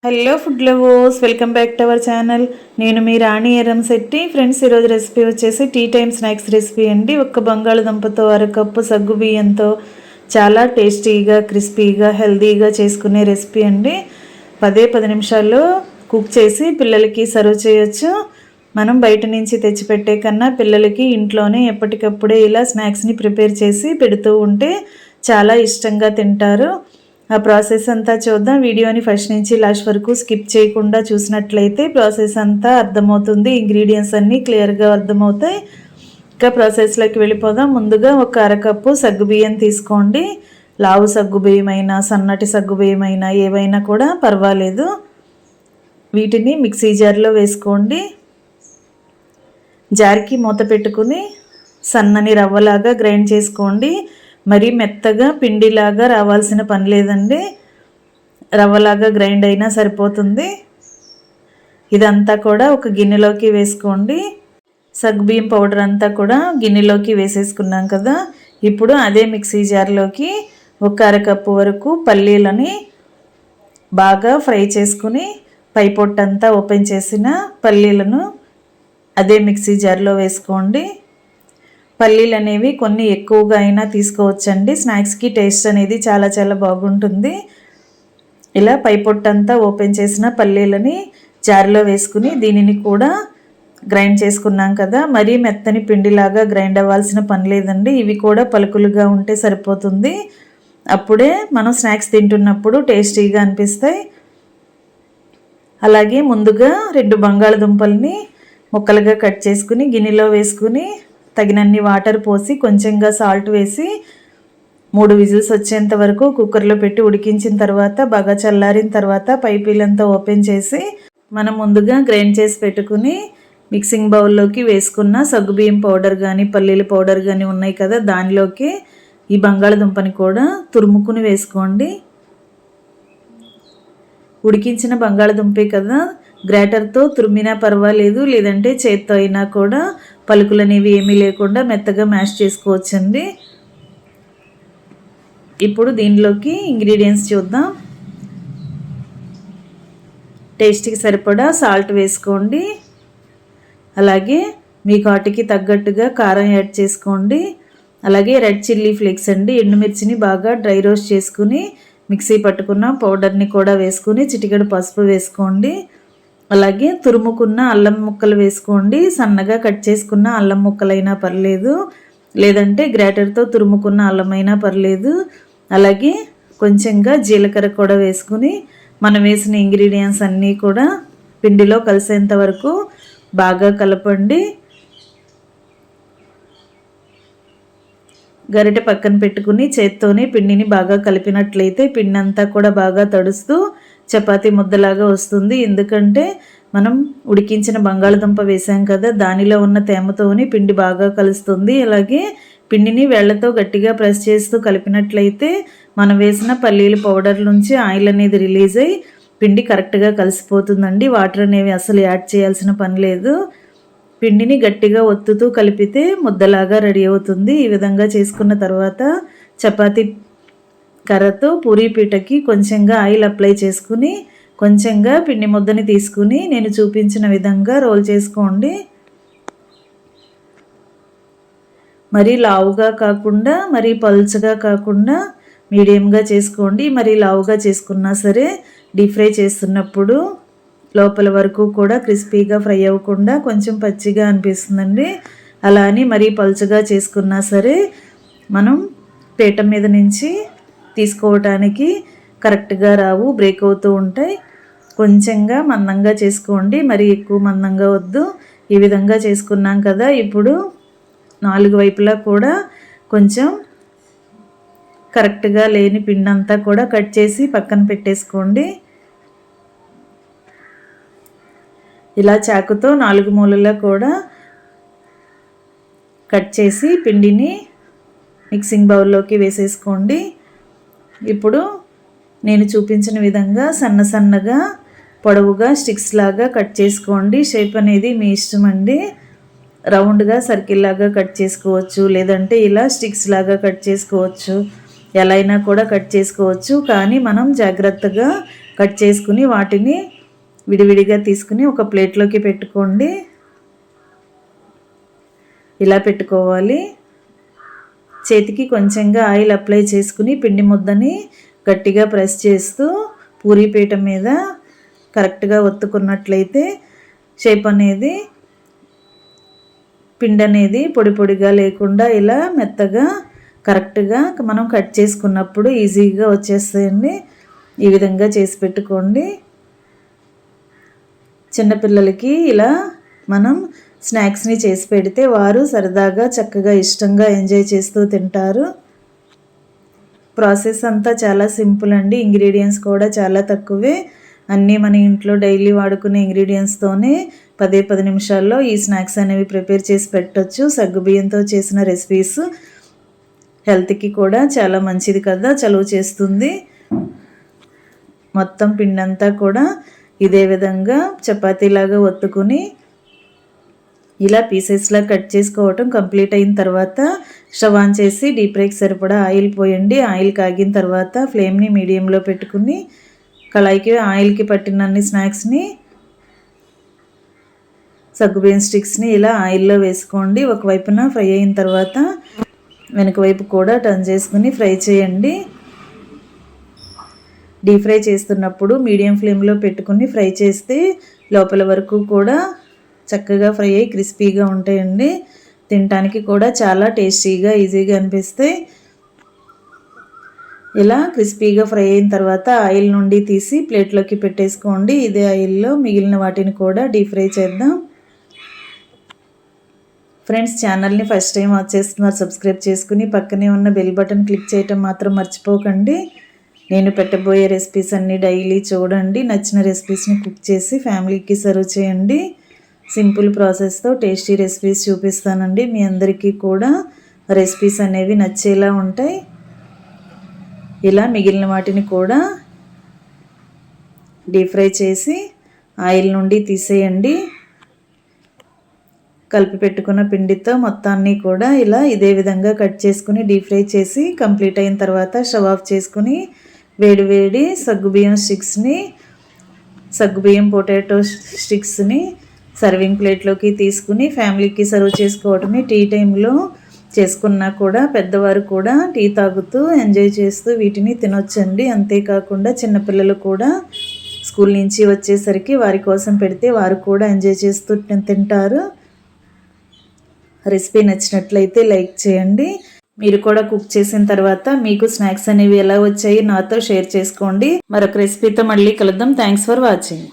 Hello food lovers, welcome back to our channel. నేను మీ రాణి Eramsetti. Friends, ఈరోజు recipe వచ్చేసి tea time snacks recipe అండి. ఒక్క బంగాళదుంపతో అరకప్పు సగ్గు బియ్యంతో చాలా టేస్టీగా, క్రిస్పీగా, హెల్తీగా చేసుకునే రెసిపీ అండి. 10 నిమిషాల్లో కుక్ చేసి పిల్లలకి సర్వ్ చేయొచ్చు. మనం బయట నుంచి తెచ్చిపెట్టే కన్నా పిల్లలకి ఇంట్లోనే ఎప్పటికప్పుడే ఇలా స్నాక్స్ని ప్రిపేర్ చేసి పెడుతూ ఉంటే చాలా ఇష్టంగా తింటారు. ఆ ప్రాసెస్ అంతా చూద్దాం. వీడియోని ఫస్ట్ నుంచి లాస్ట్ వరకు స్కిప్ చేయకుండా చూసినట్లయితే ప్రాసెస్ అంతా అర్థమవుతుంది. ఇంగ్రీడియంట్స్ అన్నీ క్లియర్గా అర్థమవుతాయి. ఇంకా ప్రాసెస్లోకి వెళ్ళిపోదాం. ముందుగా ఒక అరకప్పు సగ్గుబియ్యం తీసుకోండి. లావు సగ్గుబియ్యం అయినా, సన్నటి సగ్గుబియ్యం అయినా ఏవైనా కూడా పర్వాలేదు. వీటిని మిక్సీ జార్లో వేసుకోండి. జార్కి మూత పెట్టుకుని సన్నని రవ్వలాగా గ్రైండ్ చేసుకోండి. మరీ మెత్తగా పిండిలాగా రావాల్సిన పని లేదండి, రవ్వలాగా గ్రైండ్ అయినా సరిపోతుంది. ఇదంతా కూడా ఒక గిన్నెలోకి వేసుకోండి. సగ్గుబియ్యం పౌడర్ అంతా కూడా గిన్నెలోకి వేసేసుకున్నాం కదా. ఇప్పుడు అదే మిక్సీ జార్లోకి ఒక అరకప్పు వరకు పల్లీలని బాగా ఫ్రై చేసుకుని పై పొట్టంతా ఓపెన్ చేసిన పల్లీలను అదే మిక్సీ జార్లో వేసుకోండి. పల్లీలు అనేవి కొన్ని ఎక్కువగా అయినా తీసుకోవచ్చండి. స్నాక్స్కి టేస్ట్ అనేది చాలా చాలా బాగుంటుంది. ఇలా పై పొట్టంతా ఓపెన్ చేసిన పల్లీలని జార్లో వేసుకుని దీనిని కూడా గ్రైండ్ చేసుకున్నాం కదా. మరీ మెత్తని పిండిలాగా గ్రైండ్ అవ్వాల్సిన పని లేదండి. ఇవి కూడా పలుకులుగా ఉంటే సరిపోతుంది. అప్పుడే మనం స్నాక్స్ తింటున్నప్పుడు టేస్టీగా అనిపిస్తాయి. అలాగే ముందుగా 2 బంగాళదుంపల్ని ముక్కలుగా కట్ చేసుకుని గిన్నెలో వేసుకుని తగినన్ని వాటర్ పోసి కొంచెంగా సాల్ట్ వేసి 3 విజిల్స్ వచ్చేంత వరకు కుక్కర్లో పెట్టి ఉడికించిన తర్వాత బాగా చల్లారిన తర్వాత పైపీలంతా ఓపెన్ చేసి మనం ముందుగా గ్రైండ్ చేసి పెట్టుకుని మిక్సింగ్ బౌల్లోకి వేసుకున్న సగ్గుబియ్యం పౌడర్ కానీ పల్లీల పౌడర్ కానీ ఉన్నాయి కదా, దానిలోకి ఈ బంగాళదుంపని కూడా తురుముకుని వేసుకోండి. ఉడికించిన బంగాళదుంపే కదా, గ్రేటర్తో తురిమినా పర్వాలేదు, లేదంటే చేత్తో అయినా కూడా పలుకులు అనేవి ఏమీ లేకుండా మెత్తగా మ్యాష్ చేసుకోవచ్చండి. ఇప్పుడు దీనిలోకి ఇంగ్రీడియంట్స్ చూద్దాం. టేస్ట్కి సరిపడా సాల్ట్ వేసుకోండి. అలాగే మీ ఘాటుకి తగ్గట్టుగా కారం యాడ్ చేసుకోండి. అలాగే రెడ్ చిల్లీ ఫ్లేక్స్ అండి, ఎండుమిర్చిని బాగా డ్రై రోస్ట్ చేసుకుని మిక్సీ పట్టుకున్న పౌడర్ని కూడా వేసుకుని చిటికెడు పసుపు వేసుకోండి. అలాగే తురుముకున్న అల్లం ముక్కలు వేసుకోండి. సన్నగా కట్ చేసుకున్న అల్లం ముక్కలైనా పర్లేదు, లేదంటే గ్రేటర్తో తురుముకున్న అల్లం అయినా పర్లేదు. అలాగే కొంచెంగా జీలకర్ర కూడా వేసుకుని మనం వేసిన ఇంగ్రీడియంట్స్ అన్నీ కూడా పిండిలో కలిసేంత వరకు బాగా కలపండి. గరిటె పక్కన పెట్టుకుని చేత్తోనే పిండిని బాగా కలిపినట్లయితే పిండి అంతా కూడా బాగా తడుస్తూ చపాతీ ముద్దలాగా వస్తుంది. ఎందుకంటే మనం ఉడికించిన బంగాళదుంప వేసాం కదా, దానిలో ఉన్న తేమతోని పిండి బాగా కలుస్తుంది. అలాగే పిండిని వేళ్లతో గట్టిగా ప్రెస్ చేస్తూ కలిపినట్లయితే మనం వేసిన పల్లీల పౌడర్ నుంచి ఆయిల్ అనేది రిలీజ్ అయ్యి పిండి కరెక్ట్గా కలిసిపోతుందండి. వాటర్ అనేవి అసలు యాడ్ చేయాల్సిన పని లేదు. పిండిని గట్టిగా ఒత్తుతూ కలిపితే ముద్దలాగా రెడీ అవుతుంది. ఈ విధంగా చేసుకున్న తర్వాత చపాతీ కర్రతో పూరీ పీటకి కొంచెంగా ఆయిల్ అప్లై చేసుకుని కొంచెంగా పిండి ముద్దని తీసుకుని నేను చూపించిన విధంగా రోల్ చేసుకోండి. మరీ లావుగా కాకుండా మరీ పల్చగా కాకుండా మీడియంగా చేసుకోండి. మరీ లావుగా చేసుకున్నా సరే డీప్ ఫ్రై చేస్తున్నప్పుడు లోపల వరకు కూడా క్రిస్పీగా ఫ్రై అవ్వకుండా కొంచెం పచ్చిగా అనిపిస్తుందండి. అలా అని మరీ పల్చగా చేసుకున్నా సరే మనం పీట మీద నుంచి తీసుకోవటానికి కరెక్ట్గా రావు, బ్రేక్ అవుతూ ఉంటాయి. కొంచెంగా మందంగా చేసుకోండి, మరి ఎక్కువ మందంగా వద్దు. ఈ విధంగా చేసుకున్నాం కదా. ఇప్పుడు 4 వైపులా కూడా కొంచెం కరెక్ట్గా లేని పిండి అంతా కూడా కట్ చేసి పక్కన పెట్టేసుకోండి. ఇలా చాకుతో 4 మూలలా కూడా కట్ చేసి పిండిని మిక్సింగ్ బౌల్లోకి వేసేసుకోండి. ఇప్పుడు నేను చూపించిన విధంగా సన్న సన్నగా పొడవుగా స్టిక్స్ లాగా కట్ చేసుకోండి. షేప్ అనేది మీ ఇష్టం అండి. రౌండ్గా సర్కిల్ లాగా కట్ చేసుకోవచ్చు, లేదంటే ఇలా స్టిక్స్ లాగా కట్ చేసుకోవచ్చు, ఎలా అయినా కూడా కట్ చేసుకోవచ్చు. కానీ మనం జాగ్రత్తగా కట్ చేసుకుని వాటిని విడివిడిగా తీసుకుని ఒక ప్లేట్లోకి పెట్టుకోండి. ఇలా పెట్టుకోవాలి. చేతికి కొంచెంగా ఆయిల్ అప్లై చేసుకుని పిండి ముద్దని గట్టిగా ప్రెస్ చేస్తూ పూరీ పీట మీద కరెక్ట్గా ఒత్తుకున్నట్లయితే షేప్ అనేది పిండి అనేది పొడి పొడిగా లేకుండా ఇలా మెత్తగా కరెక్ట్గా మనం కట్ చేసుకున్నప్పుడు ఈజీగా వచ్చేస్తాయండి. ఈ విధంగా చేసి పెట్టుకోండి. చిన్నపిల్లలకి ఇలా మనం స్నాక్స్ని చేసి పెడితే వారు సరదాగా చక్కగా ఇష్టంగా ఎంజాయ్ చేస్తూ తింటారు. ప్రాసెస్ అంతా చాలా సింపుల్ అండి. ఇంగ్రీడియంట్స్ కూడా చాలా తక్కువే. అన్నీ మన ఇంట్లో డైలీ వాడుకునే ఇంగ్రీడియంట్స్తోనే 10 నిమిషాల్లో ఈ స్నాక్స్ అనేవి ప్రిపేర్ చేసి పెట్టొచ్చు. సగ్గుబియ్యంతో చేసిన రెసిపీస్ హెల్త్కి కూడా చాలా మంచిది కదా, చలువ చేస్తుంది. మొత్తం పిండంతా కూడా ఇదే విధంగా చపాతీలాగా ఒత్తుకుని ఇలా పీసెస్లా కట్ చేసుకోవటం కంప్లీట్ అయిన తర్వాత స్టవ్ ఆన్ చేసి డీప్ ఫ్రైకి సరిపడా ఆయిల్ పోయండి. ఆయిల్ కాగిన తర్వాత ఫ్లేమ్ని మీడియంలో పెట్టుకుని కళాయికి ఆయిల్కి పట్టినన్ని స్నాక్స్ని సగ్గుబియ్యం స్టిక్స్ని ఇలా ఆయిల్లో వేసుకోండి. ఒకవైపున ఫ్రై అయిన తర్వాత వెనక వైపు కూడా టర్న్ చేసుకుని ఫ్రై చేయండి. డీప్ ఫ్రై చేస్తున్నప్పుడు మీడియం ఫ్లేమ్లో పెట్టుకుని ఫ్రై చేస్తే లోపల వరకు కూడా చక్కగా ఫ్రై అయ్యి క్రిస్పీగా ఉంటాయండి. తినడానికి కూడా చాలా టేస్టీగా ఈజీగా అనిపిస్తాయి. ఇలా క్రిస్పీగా ఫ్రై అయిన తర్వాత ఆయిల్ నుండి తీసి ప్లేట్లోకి పెట్టేసుకోండి. ఇదే ఆయిల్లో మిగిలిన వాటిని కూడా డీప్ ఫ్రై చేద్దాం. ఫ్రెండ్స్, ఛానల్ని ఫస్ట్ టైం వాచ్ చేస్తున్నారు, సబ్స్క్రైబ్ చేసుకుని పక్కనే ఉన్న బెల్ బటన్ క్లిక్ చేయటం మాత్రం మర్చిపోకండి. నేను పెట్టబోయే రెసిపీస్ అన్నీ డైలీ చూడండి. నచ్చిన రెసిపీస్ని కుక్ చేసి ఫ్యామిలీకి సర్వ్ చేయండి. సింపుల్ ప్రాసెస్తో టేస్టీ రెసిపీస్ చూపిస్తానండి. మీ అందరికీ కూడా రెసిపీస్ అనేవి నచ్చేలా ఉంటాయి. ఇలా మిగిలిన వాటిని కూడా డీప్ ఫ్రై చేసి ఆయిల్ నుండి తీసేయండి. కలిపి పెట్టుకున్న పిండితో మొత్తాన్ని కూడా ఇలా ఇదే విధంగా కట్ చేసుకుని డీప్ ఫ్రై చేసి కంప్లీట్ అయిన తర్వాత స్టవ్ ఆఫ్ చేసుకుని వేడి సగ్గుబియ్యం పొటాటో స్టిక్స్ని సర్వింగ్ ప్లేట్లోకి తీసుకుని ఫ్యామిలీకి సర్వ్ చేసుకోవటమే. టీ టైంలో చేసుకున్నా కూడా పెద్దవారు కూడా టీ తాగుతూ ఎంజాయ్ చేస్తూ వీటిని తినొచ్చండి. అంతేకాకుండా చిన్నపిల్లలు కూడా స్కూల్ నుంచి వచ్చేసరికి వారి కోసం పెడితే వారు కూడా ఎంజాయ్ చేస్తూ తింటారు. రెసిపీ నచ్చినట్లయితే లైక్ చేయండి. మీరు కూడా కుక్ చేసిన తర్వాత మీకు స్నాక్స్ అనేవి ఎలా వచ్చాయి నాతో షేర్ చేసుకోండి. మరొక రెసిపీతో మళ్ళీ కలుద్దాం. Thanks for watching.